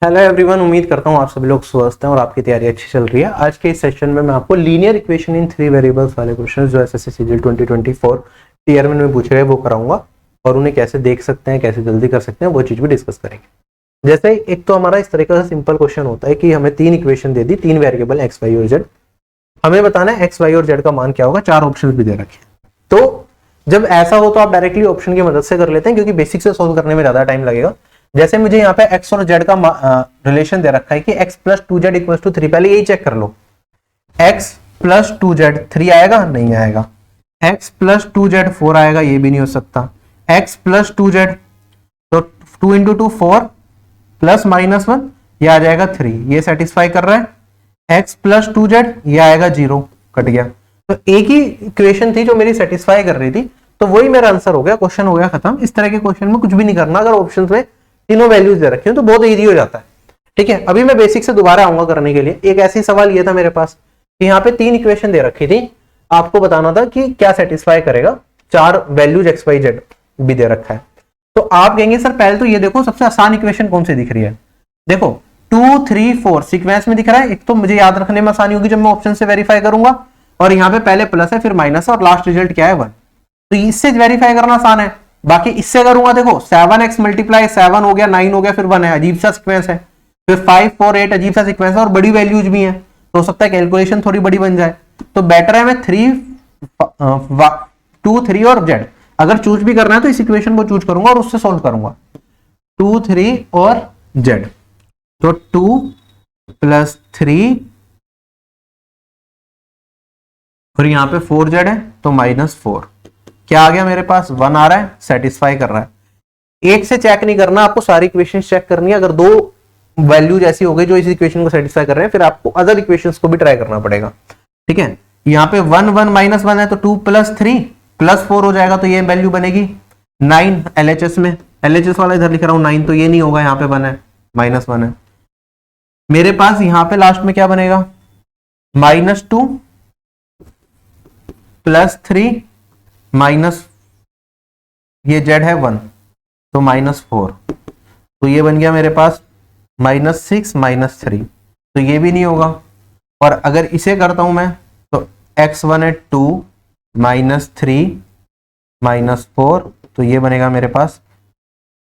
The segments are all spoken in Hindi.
हेलो एवरीवन, उम्मीद करता हूँ आप सभी लोग स्वस्थ हैं और आपकी तैयारी अच्छी चल रही है। आज के इस सेशन में मैं आपको linear equation in three variables वाले क्वेश्चन जो एसएससी सीजीएल 2024 टीयर वन में पूछे गए वो कराऊंगा और उन्हें कैसे देख सकते हैं, कैसे जल्दी कर सकते हैं, वो चीज भी डिस्कस करेंगे। जैसे एक तो हमारा इस तरीके का सिंपल क्वेश्चन होता है कि हमें तीन इक्वेशन दे दी, तीन वेरिएबल एक्स वाई और जेड, हमें बताना है एक्स वाई और जेड का मान क्या होगा, चार ऑप्शन भी दे रखे हैं। तो जब ऐसा हो तो आप डायरेक्टली ऑप्शन की मदद से कर लेते हैं क्योंकि बेसिक से सोल्व करने में ज्यादा टाइम लगेगा। जैसे मुझे यहाँ पे x और z का रिलेशन दे रखा है कि x plus two z equal to three, पहले यही चेक कर लो। x plus two z three आएगा? नहीं आएगा। x plus two z four आएगा? ये भी नहीं हो सकता। x प्लस टू जेड, तो two into two four plus minus one, ये आ जाएगा थ्री, ये सेटिस्फाई कर रहा है। x प्लस टू जेड, ये आएगा जीरो, कट गया। तो एक ही इक्वेशन थी जो मेरी सेटिस्फाई कर रही थी, तो वही मेरा आंसर हो गया, क्वेश्चन हो गया खत्म। इस तरह के क्वेश्चन में कुछ भी नहीं करना, अगर ऑप्शंस में तीनों वैल्यूज दे रखी हो तो बहुत इजी हो जाता है। ठीक है, अभी मैं बेसिक से दोबारा आऊंगा करने के लिए। एक ऐसी सवाल ये था मेरे पास कि यहाँ पे तीन इक्वेशन दे रखी थी, आपको बताना था कि क्या सेटिस्फाई करेगा, चार वैल्यूज एक्स वाई जेड भी दे रखा है। तो आप कहेंगे सर पहले तो ये देखो सबसे आसान इक्वेशन कौन सी दिख रही है। देखो टू थ्री फोर सीक्वेंस में दिख रहा है, एक तो मुझे याद रखने में आसानी होगी जब मैं ऑप्शन से वेरीफाई करूंगा, और यहाँ पे पहले प्लस है फिर माइनस है और लास्ट रिजल्ट क्या है वन, तो इससे वेरीफाई करना आसान है। बाकी इससे करूंगा, देखो सेवन एक्स मल्टीप्लाई सेवन हो गया, नाइन हो गया, फिर वन है, अजीब सा सीक्वेंस है। फिर फाइव फोर एट, अजीब सा सीक्वेंस है और बड़ी वैल्यूज भी है, तो हो सकता है कैलकुलेशन थोड़ी बड़ी बन जाए। तो बेटर है मैं थ्री टू थ्री और जेड, अगर चूज भी करना है तो इस इक्वेशन को चूज करूंगा और उससे सोल्व करूंगा। टू थ्री और जेड, तो टू प्लस थ्री और यहां पे फोर जेड है तो माइनस फोर, क्या आ गया मेरे पास, वन आ रहा है, सेटिस्फाई कर रहा है। एक से चेक नहीं करना, आपको सारी इक्वेशन चेक करनी है। अगर दो वैल्यूज ऐसी हो गई जो इस इक्वेशन को सेटिस्फाई कर रहे हैं, फिर आपको अदर इक्वेशंस को भी ट्राई करना पड़ेगा। ठीक है, यहाँ पे वन वन माइनस वन है तो two plus three plus four हो जाएगा, तो ये वैल्यू बनेगी नाइन। एलएचएस में, एलएचएस वाला इधर लिख रहा हूं नाइन, तो ये नहीं होगा, यहाँ पे वन है, माइनस वन है। मेरे पास यहाँ पे लास्ट में क्या बनेगा, minus two plus three minus, ये जेड है वन, तो माइनस फोर, तो ये बन गया मेरे पास माइनस सिक्स माइनस थ्री, तो ये भी नहीं होगा। और अगर इसे करता हूं मैं तो एक्स वन है two minus three minus four, तो ये बनेगा मेरे पास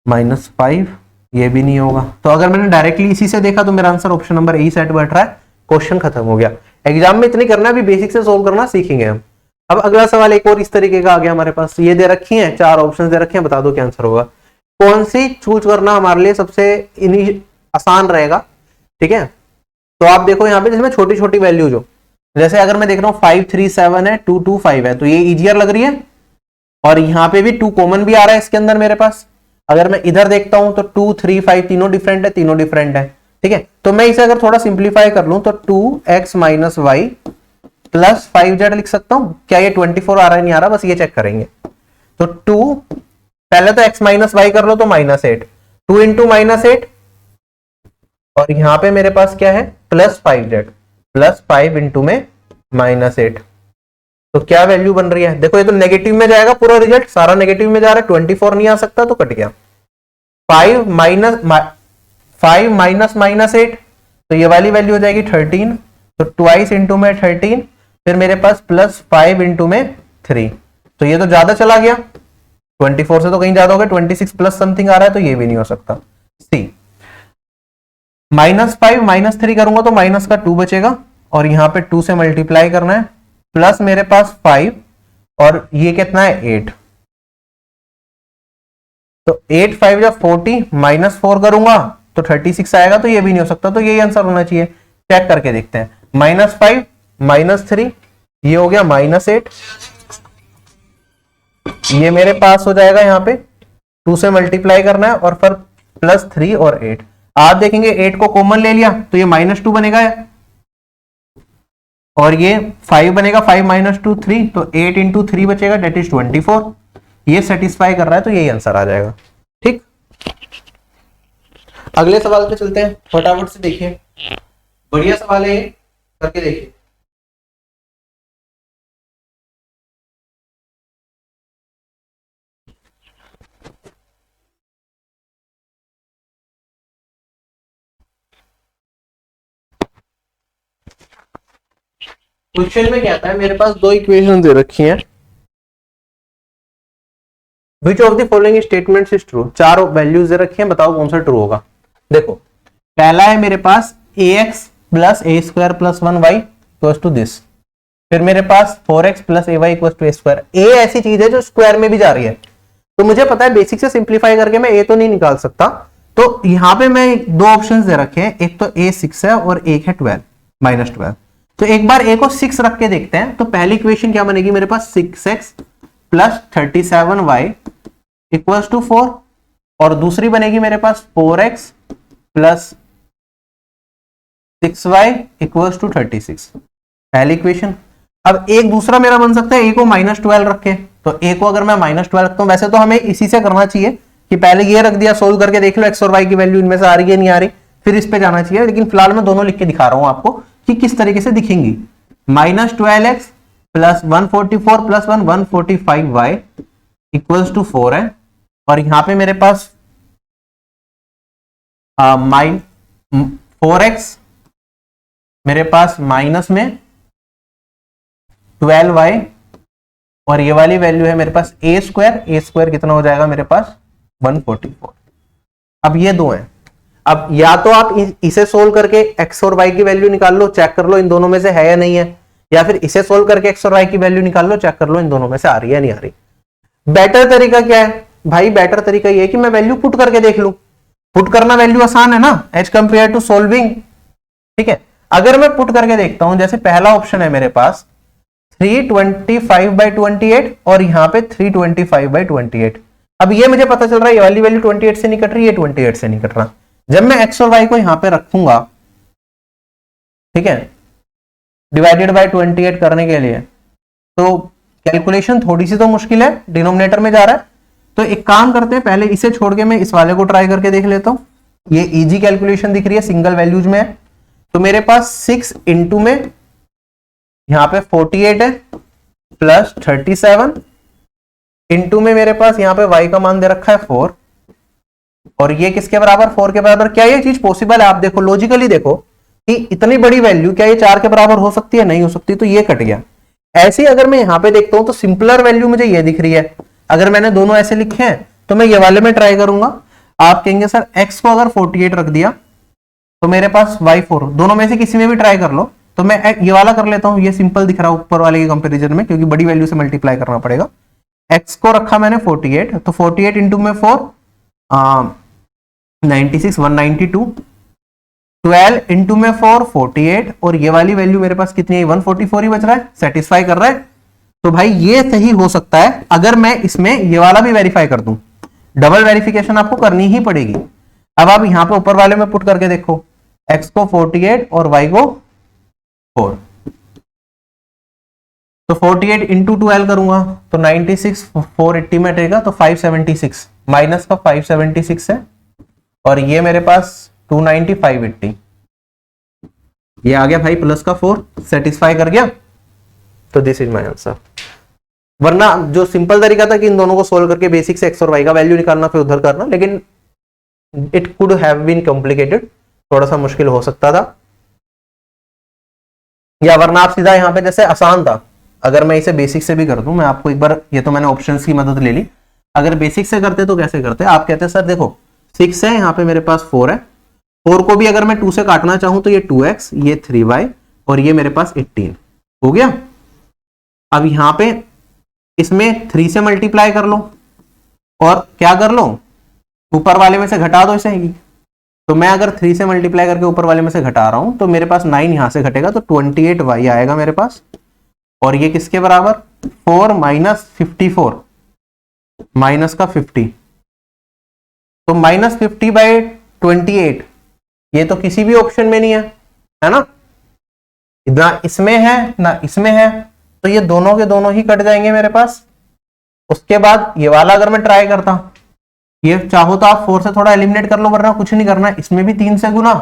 माइनस फाइव, ये भी नहीं होगा। तो अगर मैंने डायरेक्टली इसी से देखा तो मेरा answer option number A set बैठ रहा है, क्वेश्चन खत्म हो गया। एग्जाम में इतनी करना है, अभी बेसिक से सोल्व करना सीखेंगे हम। अब अगला सवाल एक और इस तरीके का आ गया हमारे पास, ये दे रखी है, चार ऑप्शन दे रखे हैं, बता दो क्या आंसर होगा। कौन सी चूज करना हमारे लिए सबसे आसान रहेगा। ठीक है, तो आप देखो यहाँ पे जिसमें छोटी छोटी वैल्यूज हो, जैसे अगर मैं देख रहा हूँ फाइव थ्री सेवन है, टू टू फाइव है, तो ये इजियर लग रही है। और यहाँ पे भी टू कॉमन भी आ रहा है इसके अंदर मेरे पास। अगर मैं इधर देखता हूं तो टू थ्री फाइव तीनों डिफरेंट है, तीनों डिफरेंट है। ठीक है, तो मैं इसे अगर थोड़ा सिंप्लीफाई कर लूं तो two x minus y plus five z लिख सकता हूं। क्या ये 24 आ रहा है, नहीं आ रहा, बस ये चेक करेंगे। तो टू, पहले तो एक्स माइनस वाई कर लो तो minus eight, two into minus eight, और यहां पे मेरे पास क्या है plus five z, plus five into में माइनस एट, तो क्या वैल्यू बन रही है, देखो ये तो नेगेटिव में जाएगा, पूरा रिजल्ट सारा नेगेटिव में जा रहा है, 24 नहीं आ सकता तो कट गया। Five minus five minus minus eight, तो ये वाली वैल्यू हो जाएगी 13, तो ट्वाइस इंटू में 13, फिर मेरे पास प्लस फाइव इंटू में थ्री, तो ये तो ज्यादा चला गया, 24 से तो कहीं ज्यादा हो गया, 26 प्लस समथिंग आ रहा है, तो ये भी नहीं हो सकता। सी, माइनस फाइव माइनस थ्री करूंगा तो माइनस का टू बचेगा, और यहां पे टू से मल्टीप्लाई करना है, प्लस मेरे पास फाइव, और ये कितना है एट, तो एट फाइव या 40 माइनस फोर करूंगा तो 36 आएगा, तो ये भी नहीं हो सकता, तो यही आंसर होना चाहिए। चेक करके देखते हैं, माइनस फाइव माइनस थ्री, ये हो गया माइनस एट, ये मेरे पास हो जाएगा, यहाँ पे टू से मल्टीप्लाई करना है और फिर प्लस थ्री और एट, आप देखेंगे एट को कॉमन ले लिया तो ये माइनस टू बनेगा, और ये फाइव बनेगा, फाइव माइनस टू थ्री, तो एट इंटू थ्री बचेगा, डेट इज 24, ये सेटिस्फाई कर रहा है, तो यही आंसर आ जाएगा। ठीक, अगले सवाल पे चलते हैं, फटाफट से देखिए, बढ़िया सवाल है ये, करके देखिए। क्वेश्चन में क्या आता है, मेरे पास दो इक्वेशन दे रखी हैं। Which of the following statements is true, चार वैल्यूज दे रखी हैं, बताओ कौन सा ट्रू होगा। देखो पहला है मेरे पास ax plus a square plus 1y equals to this. फिर मेरे पास 4x plus a y equals to a square. ए ऐसी चीज है जो स्क्वायर में भी जा रही है, तो मुझे पता है बेसिक से सिंप्लीफाई करके मैं ए तो नहीं निकाल सकता, तो यहां पे मैं दो ऑप्शंस दे रखे हैं, एक तो ए 6 है और एक है 12 माइनस 12। तो एक बार ए को 6 रख के देखते हैं, तो पहली इक्वेशन क्या बनेगी मेरे पास 6x plus 37y equals to 4, और दूसरी बनेगी मेरे पास 4x plus 6y equals to 36, पहली इक्वेशन। अब एक दूसरा मेरा बन सकता है ए को माइनस 12 रखे, तो ए को अगर मैं माइनस 12 रखता हूं, वैसे तो हमें इसी से करना चाहिए कि पहले ये रख दिया, सोल्व करके देख लो एक्स और वाई की वैल्यू इनमें से आ रही है नहीं आ रही, फिर इस पे जाना चाहिए, लेकिन फिलहाल मैं दोनों लिख के दिखा रहा हूं आपको कि किस तरीके से दिखेंगी। Minus 12x plus 144 plus 145y equals to 4 है, और यहां पे मेरे पास 4x मेरे पास माइनस में 12y, और ये वाली वैल्यू है मेरे पास ए स्क्वायर कितना हो जाएगा मेरे पास 144। अब ये दो हैं, अब या तो आप इसे सोल्व करके x और y की वैल्यू निकाल लो, चेक कर लो इन दोनों में से है या नहीं है, या फिर इसे सोल्व करके x और y की वैल्यू निकाल लो, चेक कर लो इन दोनों में से आ रही है या नहीं आ रही। बेटर तरीका क्या है भाई, बेटर तरीका ये है कि मैं वैल्यू पुट करके देख लूं। पुट करना वैल्यू आसान है ना एज कंपेयर टू सोल्विंग, ठीक है। अगर मैं पुट करके देखता हूं, जैसे पहला ऑप्शन है मेरे पास 325/28 और यहां पे 325/28। अब ये मुझे पता चल रहा है ये वाली वैल्यू 28 से नहीं कट रही है, 28 से नहीं कट रहा। जब मैं एक्स और वाई को यहां पे रखूंगा, ठीक है, डिवाइडेड बाय 28 करने के लिए, तो कैलकुलेशन थोड़ी सी तो मुश्किल है, डिनोमिनेटर में जा रहा है। तो एक काम करते हैं, पहले इसे छोड़ के मैं इस वाले को ट्राई करके देख लेता हूं। ये इजी कैलकुलेशन दिख रही है, सिंगल वैल्यूज में है, तो मेरे पास 6 इंटू में यहां पे 48 है प्लस 37 इंटू में मेरे पास यहां पे y का मान दे रखा है 4, और ये किसके बराबर 4 के बराबर। क्या ये चीज पॉसिबल है? आप देखो लॉजिकली देखो कि इतनी बड़ी वैल्यू क्या ये 4 के बराबर हो सकती है? नहीं हो सकती, तो ये कट गया। ऐसे ही अगर मैं यहां पे देखता हूं तो सिंपलर वैल्यू मुझे ये दिख रही है। अगर मैंने दोनों ऐसे लिखे हैं तो मैं ये वाले में ट्राई करूंगा। आप कहेंगे सर x को अगर 48 रख दिया तो मेरे पास y4, दोनों में से किसी में भी ट्राई कर लो। तो मैं ये वाला कर लेता हूं, ये सिंपल दिख रहा है ऊपर वाले के कंपैरिजन में, क्योंकि बड़ी वैल्यू से मल्टीप्लाई करना पड़ेगा। x को रखा मैंने 48, तो 48 इंटू में 4 96 192, 12 इंटू में 4 48, और ये वाली वैल्यू मेरे पास कितनी है 144 ही बच रहा है, सेटिस्फाई कर रहा है। तो भाई ये सही हो सकता है अगर मैं इसमें ये वाला भी वेरीफाई कर दूं। डबल वेरिफिकेशन आपको करनी ही पड़ेगी। अब आप यहां पे ऊपर वाले में पुट करके देखो, x को 48 और y को 4, तो 48 इंटू 12 करूंगा तो 96 480 में हटेगा, तो 576 माइनस का 576 है, और ये मेरे पास 290 580, ये आ गया भाई प्लस का 4, सेटिस्फाई कर गया। तो दिस इज माय आंसर। वरना जो सिंपल तरीका था कि इन दोनों को सोल्व करके बेसिक से एक्स और वाई का वैल्यू निकालना फिर उधर करना, लेकिन it could have been complicated, थोड़ा सा मुश्किल हो सकता था। या वरना आप सीधा यहाँ पे जैसे आसान था, अगर मैं इसे बेसिक से भी कर दूं, मैं आपको एक बार, ये तो मैंने ऑप्शंस की मदद ले ली, अगर बेसिक से करते तो कैसे करते? आप कहते सर देखो 6 है, यहाँ पे मेरे पास 4 है, 4 को भी अगर मैं 2 से काटना चाहूं तो ये 2x, ये 3y, और ये मेरे पास 18 हो गया। अब यहां पे इसमें 3 से मल्टीप्लाई कर लो, और क्या कर लो, ऊपर वाले में से घटा दो इसे ही। तो मैं अगर 3 से मल्टीप्लाई करके ऊपर वाले में से घटा रहा हूं तो मेरे पास 9 यहां से घटेगा, तो 28y आएगा मेरे पास, और ये किसके बराबर 4 माइनस 54 माइनस का 50, तो माइनस 50/28, ये तो किसी भी ऑप्शन में नहीं है ना, ना इसमें है ना इसमें है, तो ये दोनों के दोनों ही कट जाएंगे मेरे पास। उसके बाद ये वाला अगर मैं ट्राई करता, ये चाहो तो आप 4 से थोड़ा एलिमिनेट कर लो, वरना कुछ नहीं करना है, इसमें भी 3 से गुना,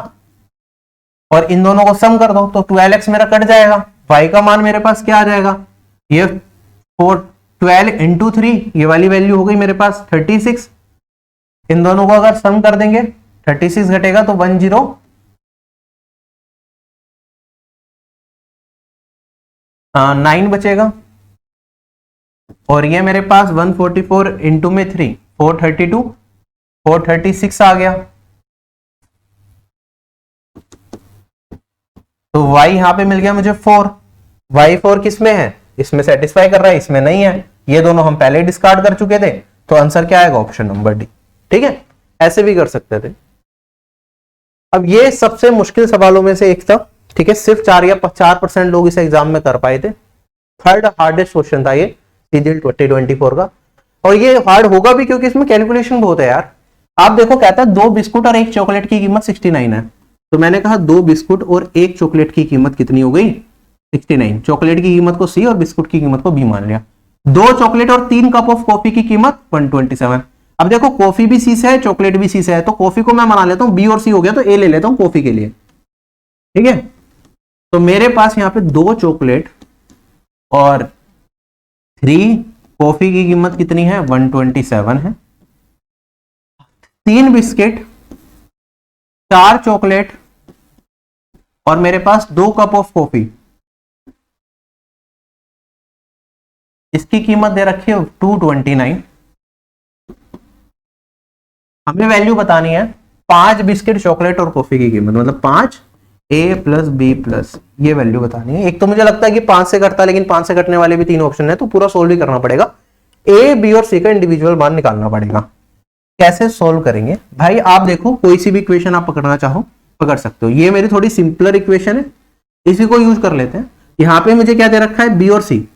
और इन दोनों को सम कर दो, तो 12x मेरा कट जाएगा। y का मान मेरे पास क्या आ जाएगा, ये 12 इंटू 3, ये वाली वैल्यू हो गई मेरे पास 36। इन दोनों को अगर सम कर देंगे 36 घटेगा तो 10 9 बचेगा, और ये मेरे पास 144 इंटू में 3 432 436 आ गया। तो y यहां पे मिल गया मुझे 4। y4 किस में है, इसमें सेटिस्फाई कर रहा है, इसमें नहीं है, ये दोनों हम पहले डिस्कार्ड कर चुके थे, तो आंसर क्या आएगा, ऑप्शन नंबर डी। ठीक है, ऐसे भी कर सकते थे। अब ये सबसे मुश्किल सवालों में से एक था, ठीक है, सिर्फ 4% लोग इस एग्जाम में कर पाए थे। थर्ड हार्डेस्ट क्वेश्चन था ये सीजीएल 2024 का, और ये हार्ड होगा भी क्योंकि इसमें कैलकुलेशन बहुत है यार। आप देखो, कहता है 2 बिस्कुट और 1 चॉकलेट की कीमत 69 है, तो मैंने कहा 2 बिस्कुट और 1 चॉकलेट की कीमत कितनी हो गई, 69। चॉकलेट की कीमत को सी और बिस्कुट की कीमत को बी मान लिया। 2 चॉकलेट और 3 कप ऑफ कॉफी की कीमत 127। अब देखो, कॉफी भी सी से है, चॉकलेट भी सी से है, तो कॉफी को मैं मान लेता हूं बी और सी हो गया, तो ए ले लेता हूं कॉफी के लिए। ठीक है, तो मेरे पास यहां पे 2 चॉकलेट और 3 कॉफी की कीमत कितनी है, 127 है। 3 बिस्किट, 4 चॉकलेट और मेरे पास 2 कप ऑफ कॉफी, इसकी कीमत दे रखी है 229। हमें वैल्यू बतानी है 5 बिस्किट, चॉकलेट और कॉफी की कीमत, मतलब 5 ए प्लस बी प्लस, ये वैल्यू बतानी है। एक तो मुझे लगता है कि 5 से कटता है, लेकिन 5 से कटने वाले भी 3 ऑप्शन है, तो पूरा सोल्व ही करना पड़ेगा। ए, बी और सी का इंडिविजुअल मान निकालना पड़ेगा। कैसे सोल्व करेंगे भाई, आप देखो, कोई सी भी इक्वेशन आप पकड़ना चाहो पकड़ सकते हो। ये मेरी थोड़ी सिंपलर इक्वेशन है, इसी को यूज कर लेते हैं। यहाँ पे मुझे क्या दे रखा है, बी और सी,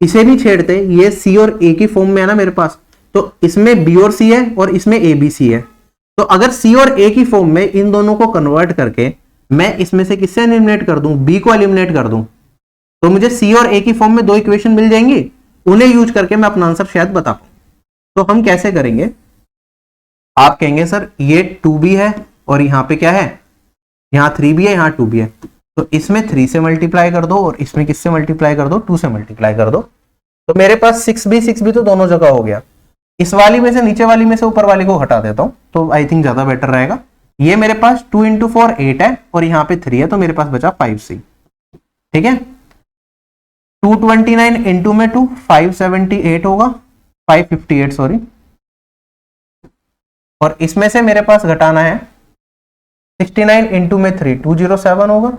इसे भी छेड़ते, ये सी और ए की फॉर्म में है ना मेरे पास, तो इसमें बी और सी है और इसमें ए बी सी है। तो अगर सी और ए की फॉर्म में इन दोनों को कन्वर्ट करके मैं इसमें से किससे एलिमिनेट कर दूं, बी को एलिमिनेट कर दूं, तो मुझे सी और ए की फॉर्म में 2 इक्वेशन मिल जाएंगी, उन्हें यूज करके मैं अपना आंसर शायद बता पाऊं। तो हम कैसे करेंगे, आप कहेंगे सर ये 2b है और यहां पे क्या है, यहां 3b है, यहां 2b है, तो इसमें 3 से मल्टीप्लाई कर दो और इसमें किससे मल्टीप्लाई कर दो, 2 से मल्टीप्लाई कर दो। तो मेरे पास 6b तो दोनों जगह हो गया। इस वाली में से नीचे वाली में से ऊपर वाली को हटा देता हूं, तो आई थिंक ज्यादा बेटर रहेगा। ये मेरे पास 2 इंटू 4 8 है और यहाँ पे 3 है, तो मेरे पास बचा 5c। ठीक है, 229 इंटू में 2 578 होगा, 558 सॉरी, और इसमें से मेरे पास घटाना है 69 इंटू में 3 207 होगा।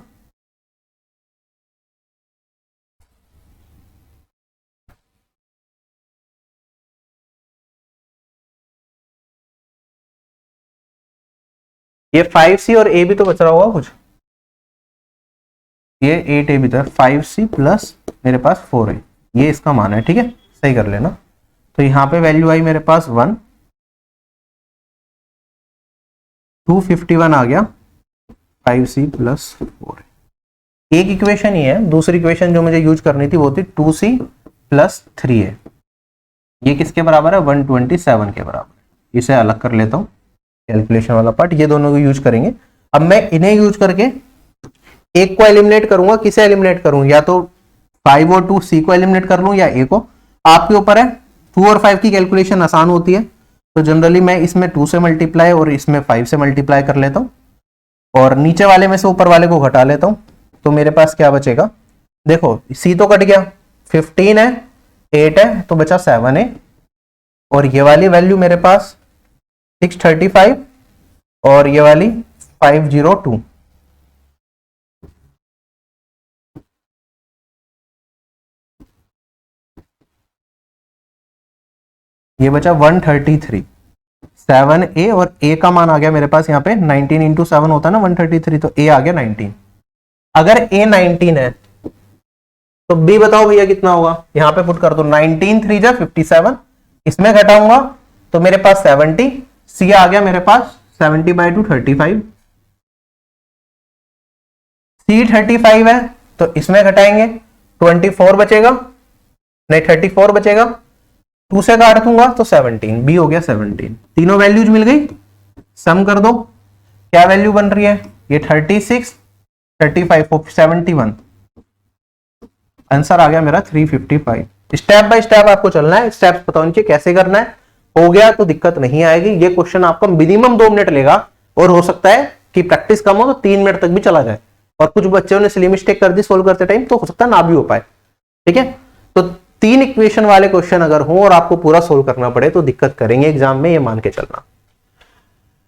ये 5c और a भी तो बच रहा होगा कुछ, ये 8a भी तो है, 5c प्लस मेरे पास 4a, ये इसका मान है। ठीक है, सही कर लेना। तो यहां पे वैल्यू आई मेरे पास 1, 251 आ गया, 5c प्लस 4a। एक इक्वेशन ही है, दूसरी इक्वेशन जो मुझे यूज करनी थी वो थी 2c प्लस 3a। ये किसके बराबर है, 127 के बराबर। इसे अलग कर लेता हूं, कैलकुलेशन वाला पार्ट, ये दोनों को यूज करेंगे। अब मैं इन्हें यूज करके एक को एलिमिनेट करूंगा, किसे एलिमिनेट करूं, या तो 5 और 2 सी को एलिमिनेट कर लूं या ए को, आपके ऊपर है। 2 और 5 की कैलकुलेशन आसान होती है, तो जनरली मैं इसमें 2 से मल्टीप्लाई और इसमें 5 से मल्टीप्लाई कर लेता हूं, और नीचे वाले में से ऊपर वाले को घटा लेता हूं। तो मेरे पास क्या बचेगा, देखो सी तो कट गया, 15 है, 8 है, तो बचा 7 है, और ये वाली वैल्यू मेरे पास 635 और ये वाली 502। ये बचा 133, 7a, और a का मान आ गया मेरे पास यहाँ पे 19 इंटू 7 होता है ना 133, तो a आ गया 19। अगर a 19 है तो b बताओ भैया कितना होगा, यहाँ पे पुट कर दो, 19 3 जा 57, इसमें घटाऊंगा तो मेरे पास 70, c आ गया मेरे पास 70/2 35, c 35 है तो इसमें घटाएंगे 24 बचेगा, नहीं 34 बचेगा, 2 से काट दूंगा तो 17, बी हो गया 17। तीनों वैल्यूज मिल गई, सम कर दो, क्या वैल्यू बन रही है, ये 36 35 71, आंसर आ गया मेरा 355। स्टेप बाय स्टेप आपको चलना है, स्टेप्स पता होने चाहिए कैसे करना है, हो गया तो दिक्कत नहीं आएगी। ये क्वेश्चन आपका मिनिमम 2 मिनट लेगा, और हो सकता है कि प्रैक्टिस कम हो तो 3 मिनट तक भी चला जाए, और कुछ बच्चों ने सिली मिस्टेक कर दी सोल्व करते टाइम, तो हो सकता है ना भी हो पाए। ठीक है, तो 3 इक्वेशन वाले क्वेश्चन अगर हो और आपको पूरा सोल्व करना पड़े तो दिक्कत करेंगे एग्जाम में, ये मान के चलना।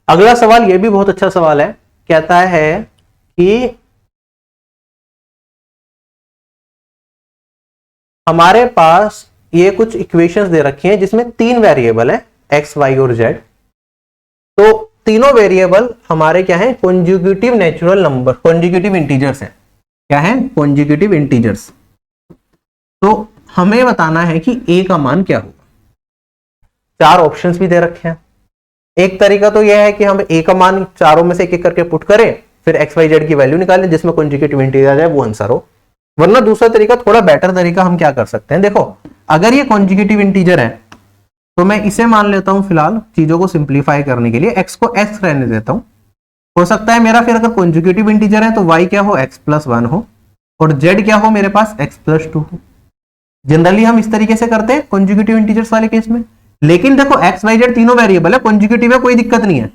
अगला सवाल ये भी बहुत अच्छा सवाल है, कहता है कि हमारे पास ये कुछ इक्वेशंस दे रखी हैं जिसमें 3 वेरिएबल है एक्स, वाई और जेड। तो तीनों वेरिएबल हमारे क्या है, consecutive natural number, consecutive integers हैं। क्या है, कॉन्जिक्यूटिव इंटीजर्स। तो हमें बताना है कि ए का मान क्या होगा। 4 ऑप्शंस भी दे रखे हैं। एक तरीका तो यह है कि हम ए का मान चारों में से एक एक करके पुट करें, फिर एक्स वाई जेड की वैल्यू निकालें जिसमें कॉन्जिक्यूटिव इंटीजर जाए वो आंसर हो। वरना दूसरा तरीका, थोड़ा बेटर तरीका हम क्या कर सकते हैं, देखो अगर ये कॉन्जिक्यूटिव इंटीजर है तो मैं इसे मान लेता हूं फिलहाल चीजों को सिंप्लीफाई करने के लिए, एक्स को एक्स रहने देता हूं। हो सकता है मेरा फिर अगर कॉन्जिक्यूटिव इंटीजर है तो वाई क्या हो, एक्स प्लस 1 हो, और जेड क्या हो मेरे पास, एक्स प्लस 2 हो। जनरली हम इस तरीके से करते हैं कॉन्जिक्यूटिव इंटीजर्स वाले केस में। लेकिन देखो एक्स वाई जेड तीनों वेरिएबल है, कॉन्जिक्यूटिव है, कोई दिक्कत नहीं है।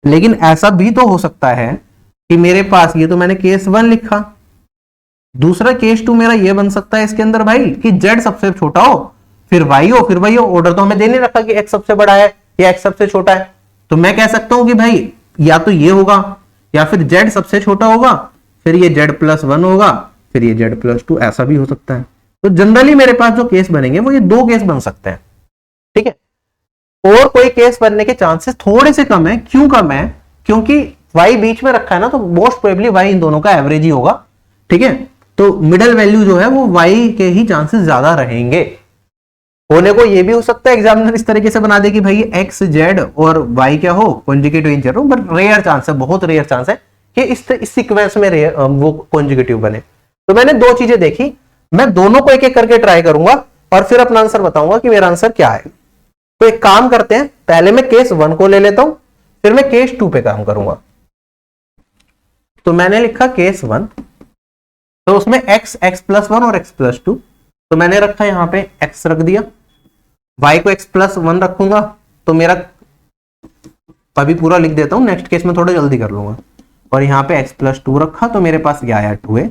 लेकिन ऐसा भी तो हो सकता है कि मेरे पास, ये तो मैंने केस 1 लिखा, दूसरा केस 2 मेरा ये बन सकता है इसके अंदर भाई कि जेड सबसे छोटा हो, फिर वाई हो, फिर वाई हो। ऑर्डर तो हमें दे नहीं रखा कि एक्स सबसे बड़ा है या एक्स सबसे छोटा है। तो मैं कह सकता हूं कि भाई या तो ये होगा या फिर जेड सबसे छोटा होगा, फिर ये जेड प्लस 1 होगा, फिर ये जेड प्लस 2, ऐसा भी हो सकता है। तो जनरली मेरे पास जो केस बनेंगे वो ये 2 केस बन सकते हैं। ठीक है, और कोई केस बनने के चांसेस थोड़े से कम है। क्यों कम है, क्योंकि वाई बीच में रखा है ना, तो मोस्ट प्रोबेबली वाई इन दोनों का एवरेज ही होगा। ठीक है, तो मिडल वैल्यू जो है वो वाई के ही चांसेस ज्यादा रहेंगे। होने को ये भी हो सकता है एग्जामिनर इस तरीके से बना दे कि भाई एक्स जेड और वाई क्या हो, कॉन्जिक्यूटिव इंटीजर हो, बट रेयर चांस है, बहुत रेयर चांस है कि इस सीक्वेंस में वो कॉन्जिक्यूटिव बने। तो मैंने 2 चीजें देखी, मैं दोनों को एक एक करके ट्राई करूंगा और फिर अपना आंसर बताऊंगा कि मेरा आंसर क्या है। तो एक काम करते हैं, पहले मैं केस 1 को ले लेता हूं, फिर मैं केस 2 पे काम करूंगा। तो मैंने लिखा केस 1, तो उसमें x, x प्लस 1 और x प्लस 2, तो मैंने रखा यहां पे x रख दिया, y को x प्लस 1 रखूंगा, तो मेरा अभी पूरा लिख देता हूं, नेक्स्ट केस में थोड़ा जल्दी कर लूंगा। और यहाँ पे x प्लस 2 रखा, तो मेरे पास क्या आया 2a।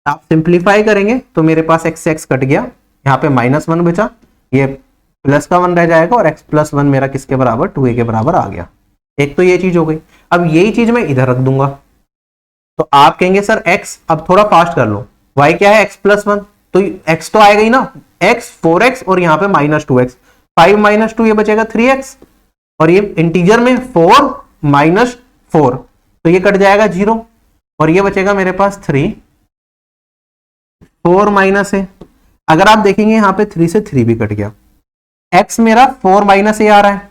आप सिंप्लीफाई करेंगे तो मेरे पास x से x कट गया, यहाँ पे -1 बचा, ये प्लस का 1 रह जाएगा, और x प्लस 1 मेरा किसके बराबर, 2a के बराबर आ गया। एक तो ये चीज हो गई। अब यही चीज मैं इधर रख दूंगा, तो आप कहेंगे सर x, अब थोड़ा फास्ट कर लो, y क्या है, x प्लस 1, तो x तो आएगा ही ना, x 4x और यहाँ पे -2x, 5 - 2 ये बचेगा 3x, और ये इंटीजर में 4 - 4, तो ये कट जाएगा 0, और ये बचेगा मेरे पास 3, 4 माइनस है। अगर आप देखेंगे यहाँ पे 3 से 3 भी कट गया, x मेरा 4 - a आ रहा है।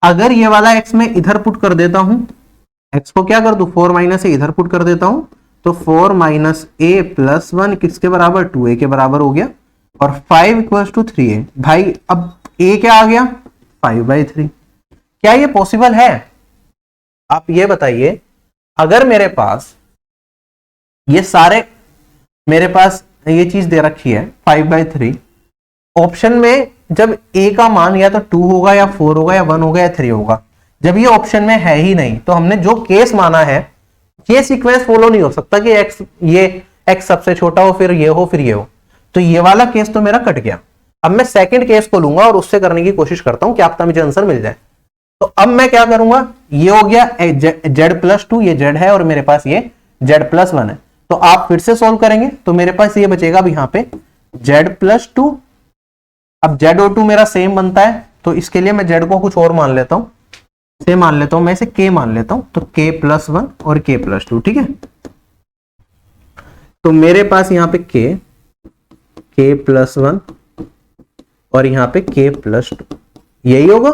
अगर ये वाला x मैं इधर पुट कर देता हूं, x को क्या कर दू, 4 - a इधर पुट कर देता हूं, तो 4 - a प्लस 1 किसके बराबर, 2a के बराबर हो गया, और 5 = 3a। भाई अब a क्या आ गया, 5/3। क्या ये पॉसिबल है, आप ये बताइए। अगर मेरे पास ये सारे, मेरे पास ये चीज दे रखी है 5/3, ऑप्शन में जब a का मान या तो 2 होगा या 4 होगा या 1 होगा या 3 होगा, जब ये ऑप्शन में है ही नहीं, तो हमने जो केस माना है ये सीक्वेंस फॉलो नहीं हो सकता कि x सबसे छोटा हो, फिर ये हो, फिर ये हो। तो ये वाला केस तो मेरा कट गया। अब मैं सेकंड केस को लूंगा और उससे करने की कोशिश करता हूं, क्या पता मुझे आंसर मिल जाए। तो अब मैं क्या करूंगा, ये हो गया z प्लस 2, ये z है, और मेरे पास ये z प्लस 1 है। तो आप फिर से सॉल्व करेंगे तो मेरे पास ये बचेगा अब यहाँ पे z प्लस 2। अब z और 2 मेरा सेम बनता है, तो इसके लिए मैं z को कुछ और मान लेता हूं, से मान लेता हूं मैं इसे k मान लेता हूं, तो k प्लस 1 और k प्लस 2। ठीक है, तो मेरे पास यहाँ पे k प्लस 1 और यहाँ पे k प्लस 2, यही होगा,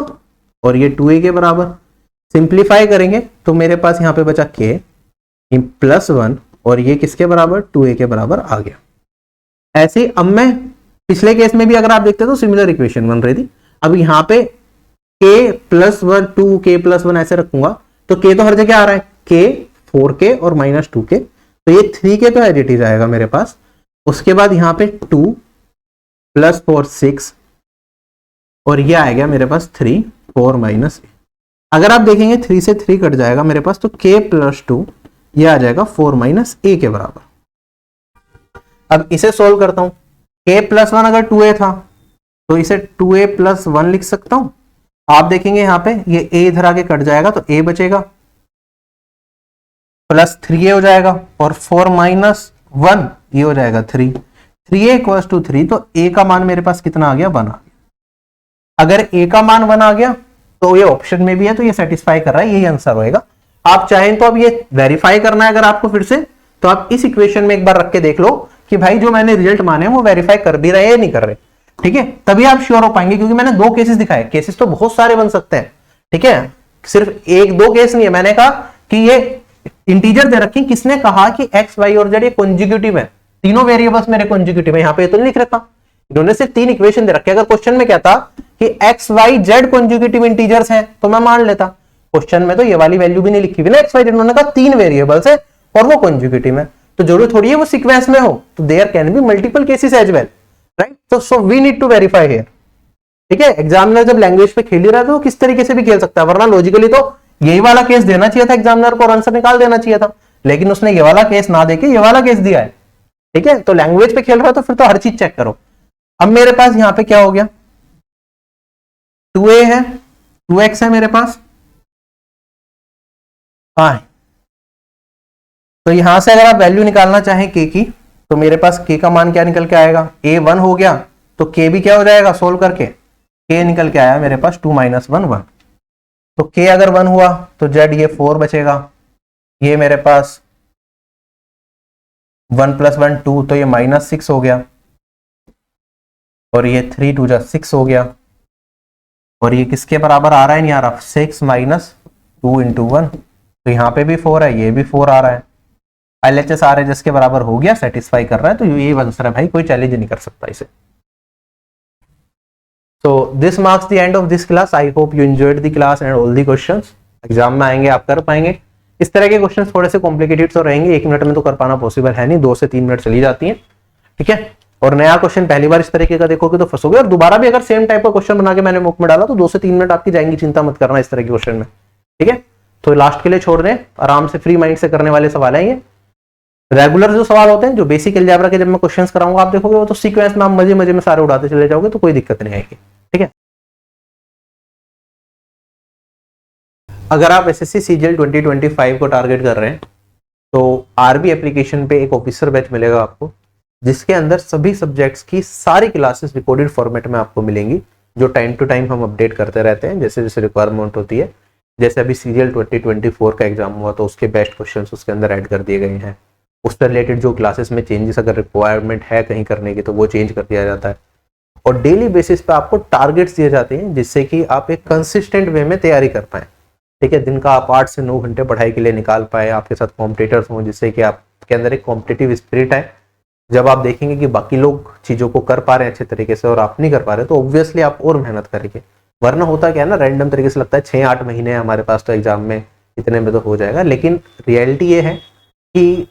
और ये 2a के बराबर। सिंप्लीफाई करेंगे तो मेरे पास यहाँ पे बचा k प्लस 1 और ये किसके बराबर, 2a के बराबर आ गया। ऐसे ही अब मैं पिछले केस में भी अगर आप देखते तो सिमिलर इक्वेशन बन रही थी। अब यहाँ पे k प्लस 1 2 k प्लस 1 ऐसे रखूंगा, तो k तो हर जगह आ रहा है, k 4k और -2k, तो ये 3k तो एज इट इज आएगा मेरे पास। उसके बाद यहाँ पे 2 प्लस 4 6, और ये आ गया मेरे पास 3 4 माइनस। अगर आप देखेंगे 3 से 3 कट जाएगा मेरे पास, तो k प्लस 2 ये आ जाएगा 4 - a के बराबर। अब इसे सोल्व करता हूं, a प्लस वन अगर 2a था तो इसे 2a प्लस वन लिख सकता हूं। आप देखेंगे यहां पे ये a इधर आके कट जाएगा तो a बचेगा, प्लस 3a हो जाएगा, और 4 माइनस 1 ये हो जाएगा 3। 3a इक्वल्स टू 3, तो a का मान मेरे पास कितना आ गया, 1 आ गया। अगर a का मान 1 आ गया तो ये ऑप्शन में भी है, तो ये सेटिस्फाई कर रहा है, यही आंसर होएगा। आप चाहें तो अब ये वेरीफाई करना है अगर आपको फिर से, तो आप इस इक्वेशन में एक बार रख के देख लो कि भाई जो मैंने रिजल्ट माने वो वेरीफाई कर भी रहे हैं या नहीं कर रहे। ठीक है, तभी आप श्योर हो पाएंगे, क्योंकि मैंने 2 केसेस दिखाए, केसेस तो बहुत सारे बन सकते हैं। ठीक है, सिर्फ 1-2 केस नहीं है। मैंने कहा कि ये इंटीजर दे रखी, किसने कहा कि एक्स वाई और जेड ये कॉन्जिक्यूटिव है, तीनों वेरिएबल्स मेरे कॉन्जिक्यूटिव है, यहाँ पे तो नहीं लिख रखा, इन्होंने सिर्फ 3 इक्वेशन दे रखे। अगर क्वेश्चन में क्या था कि x y z consecutive integers हैं तो मैं मान लेता, क्वेश्चन में तो ये वाली वैल्यू भी नहीं लिखी हुई ना एक्स वाई जेड, उन्होंने कहा 3 वेरिएबल्स है और वो कॉन्जिक्यूटिव है, तो जरूरी थोड़ी है वो सीक्वेंस में हो, तो there can be multiple cases as well, right. तो so we need to verify here. ठीक है, एग्जामिनर जब लैंग्वेज पे खेल ही रहा है तो वो किस तरीके से भी खेल सकता है, वरना लॉजिकली तो यही वाला केस देना चाहिए था एग्जामिनर को और आंसर निकाल देना चाहिए था, लेकिन उसने ये वाला केस ना देके ये वाला केस दिया है। ठीक है, तो लैंग्वेज पे खेल रहा है तो फिर तो हर चीज चेक करो। अब मेरे पास यहां पे क्या हो गया, 2a है, 2x है मेरे पास, हाँ। तो यहां से अगर आप वैल्यू निकालना चाहें k की, तो मेरे पास k का मान क्या निकल के आएगा, a 1 हो गया, तो k भी क्या हो जाएगा सोल्व करके, k निकल के आया मेरे पास 2 माइनस 1 1। तो k अगर 1 हुआ तो z ये 4 बचेगा, ये मेरे पास 1 प्लस 1 2, तो ये माइनस 6 हो गया, और ये 3 2 6 हो गया, और ये किसके बराबर आ रहा है, नहीं आ रहा, 6 माइनस 2 इंटू 1, तो यहाँ पे भी 4 है, ये भी 4 आ रहा है, LHS आर जिसके बराबर हो गया, सेटिस्फाई कर रहा है, तो ये आंसर है भाई, कोई चैलेंज नहीं कर सकता इसे। So this marks the end of this class. I hope you enjoyed the class and all the questions. Exam में आएंगे आप कर पाएंगे। इस तरह के क्वेश्चंस थोड़े से कॉम्प्लिकेटेड तो रहेंगे, 1 मिनट में तो कर पाना पॉसिबल है नहीं, 2 से 3 मिनट चली जाती हैं। ठीक है, और नया क्वेश्चन पहली बार इस तरीके का देखोगे तो फंसोगे, और दोबारा भी अगर सेम टाइप का क्वेश्चन बना के मैंने मुक में डाला तो 2 से 3 मिनट आपकी जाएंगी, चिंता मत करना इस तरह के क्वेश्चन में। ठीक है, तो लास्ट के लिए छोड़ दें, आराम से फ्री माइंड से करने वाले सवाल है ये। रेगुलर जो सवाल होते हैं, जो बेसिक अलजेब्रा के जब मैं क्वेश्चंस कराऊंगा आप देखोगे वो तो सीक्वेंस में आप मजे मजे में सारे उड़ाते चले जाओगे, तो कोई दिक्कत नहीं आएगी। ठीक है, अगर आप एसएससी सीजीएल 2025 को टारगेट कर रहे हैं तो आरबी एप्लीकेशन पे एक ऑफिसर बैच मिलेगा आपको, जिसके अंदर सभी सब्जेक्ट्स की सारी क्लासेस रिकॉर्डेड फॉर्मेट में आपको मिलेंगी, जो टाइम टू टाइम हम अपडेट करते रहते हैं जैसे जैसे रिक्वायरमेंट होती है। जैसे अभी सीजीएल 2024 का एग्जाम हुआ तो उसके बेस्ट क्वेश्चंस उसके अंदर ऐड कर दिए गए हैं, उससे रिलेटेड जो क्लासेस में चेंजेस अगर रिक्वायरमेंट है कहीं करने की तो वो चेंज कर दिया जाता है, और डेली बेसिस पे आपको टारगेट्स दिए जाते हैं जिससे कि आप एक कंसिस्टेंट वे में तैयारी कर पाएं। ठीक है, दिन का आप 8 से 9 घंटे पढ़ाई के लिए निकाल पाए, आपके साथ कॉम्पिटिटर्स हों, जिससे कि आपके अंदर एक कॉम्पिटिटिव स्पिरिट है। जब आप देखेंगे कि बाकी लोग चीज़ों को कर पा रहे हैं अच्छे तरीके से और आप नहीं कर पा रहे, तो ऑब्वियसली आप और मेहनत करेंगे। वरना होता क्या है ना, रैंडम तरीके से लगता है 6-8 महीने हमारे पास तो एग्जाम में, इतने में तो हो जाएगा, लेकिन रियलिटी ये है कि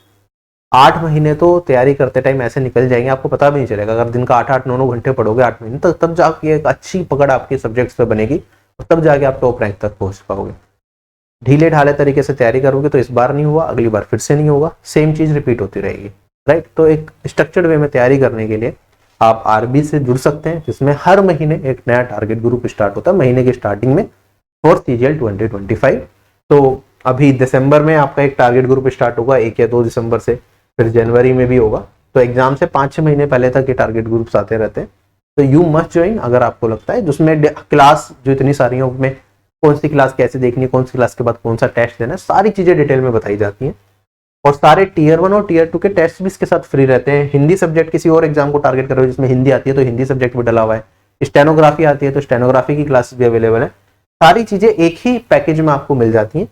8 महीने तो तैयारी करते टाइम ऐसे निकल जाएंगे, आपको पता भी नहीं चलेगा। अगर दिन का 8-8 9-9 घंटे पढ़ोगे 8 महीने तक, तब जाके एक अच्छी पकड़ आपकी सब्जेक्ट्स पे बनेगी, और तब जाके आप टॉप रैंक तक पहुंच पाओगे। ढीले ढाले तरीके से तैयारी करोगे तो इस बार नहीं हुआ, अगली बार फिर से नहीं होगा, सेम चीज रिपीट होती रहेगी, राइट। तो एक स्ट्रक्चर्ड वे में तैयारी करने के लिए आप आरबी से जुड़ सकते हैं, जिसमें हर महीने एक नया टारगेट ग्रुप स्टार्ट होता है महीने की स्टार्टिंग में फॉर सीजीएल 2025। तो अभी दिसंबर में आपका एक टारगेट ग्रुप स्टार्ट होगा 1 या 2 दिसंबर से, फिर जनवरी में भी होगा। तो एग्जाम से 5-6 महीने पहले तक ये टारगेट ग्रुप्स आते रहते हैं, तो यू मस्ट ज्वाइन अगर आपको लगता है, जिसमें क्लास जो इतनी सारी है उसमें कौन सी क्लास कैसे देखनी है, कौन सी क्लास के बाद कौन सा टेस्ट देना है, सारी चीजें डिटेल में बताई जाती हैं। और सारे टियर 1 और टियर 2 के टेस्ट भी इसके साथ फ्री रहते हैं। हिंदी सब्जेक्ट किसी और एग्जाम को टारगेट कर रहे हो जिसमें हिंदी आती है तो हिंदी सब्जेक्ट भी डला हुआ है, स्टेनोग्राफी आती है तो स्टेनोग्राफी की क्लासेस भी अवेलेबल है। सारी चीजें एक ही पैकेज में आपको मिल जाती हैं।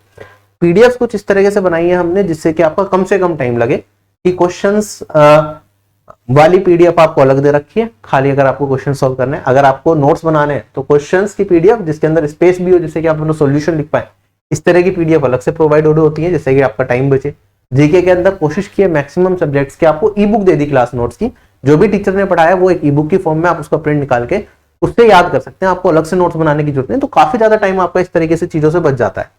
पीडीएफ कुछ इस तरीके से बनाई है हमने जिससे कि आपका कम से कम टाइम लगे, कि क्वेश्चंस वाली पीडीएफ आपको अलग दे रखी है, खाली अगर आपको क्वेश्चन सॉल्व करने हैं। अगर आपको नोट्स बनाने हैं तो क्वेश्चंस की पीडीएफ जिसके अंदर स्पेस भी हो जिससे कि आप अपना सॉल्यूशन लिख पाए, इस तरह की पीडीएफ अलग से प्रोवाइड होती है जिससे कि आपका टाइम बचे। जीके के अंदर कोशिश की है मैक्सिमम सब्जेक्ट्स की आपको ई बुक दे दी क्लास नोट्स की, जो भी टीचर ने पढ़ाया वो एक ई बुक की फॉर्म में आप उसका प्रिंट निकाल के उससे याद कर सकते हैं, आपको अलग से नोट्स बनाने की जरूरत नहीं। तो काफी ज्यादा टाइम आपका इस तरीके से चीजों से बच जाता है।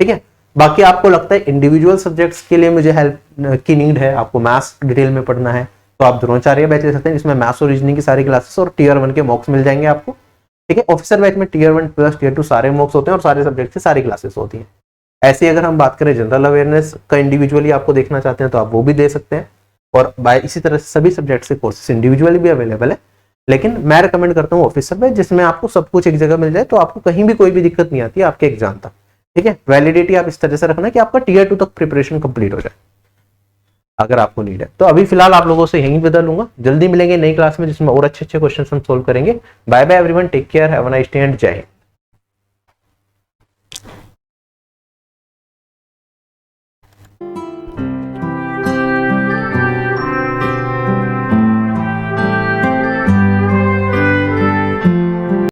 ठीक है, बाकी आपको लगता है इंडिविजुअल सब्जेक्ट्स के लिए मुझे हेल्प की नीड है, आपको मैथ्स डिटेल में पढ़ना है तो आप द्रोणाचार्य बैच ले सकते हैं जिसमें मैथ्स और रीजनिंग की सारी क्लासेस और टीयर 1 के मॉक्स मिल जाएंगे आपको। ठीक है, ऑफिसर बैच में टीयर 1 प्लस टीयर 2 सारे मॉक्स होते हैं और सारे सब्जेक्ट की सारी क्लासेस होती हैं। ऐसे अगर हम बात करें जनरल अवेयरनेस का इंडिविजुअली आपको देखना चाहते हैं तो आप वो भी दे सकते हैं, और बाय इसी तरह से सभी सब्जेक्ट्स के कोर्सेस इंडिविजुअली भी अवेलेबल है। लेकिन मैं रिकमेंड करता हूँ ऑफिसर बैच, जिसमें आपको सब कुछ एक जगह मिल जाए, तो आपको कहीं भी कोई भी दिक्कत नहीं आती है आपके एग्जाम तक। ठीक है, वैलिडिटी आप इस तरह से रखना कि आपका टीयर 2 तक प्रिपरेशन कंप्लीट हो जाए अगर आपको नीड है। तो अभी फिलहाल आप लोगों से यहीं विदा लूंगा, जल्दी मिलेंगे नई क्लास में जिसमें और अच्छे अच्छे क्वेश्चन हम सोल्व करेंगे। Bye bye everyone, take care, have a nice day and जय हिंद।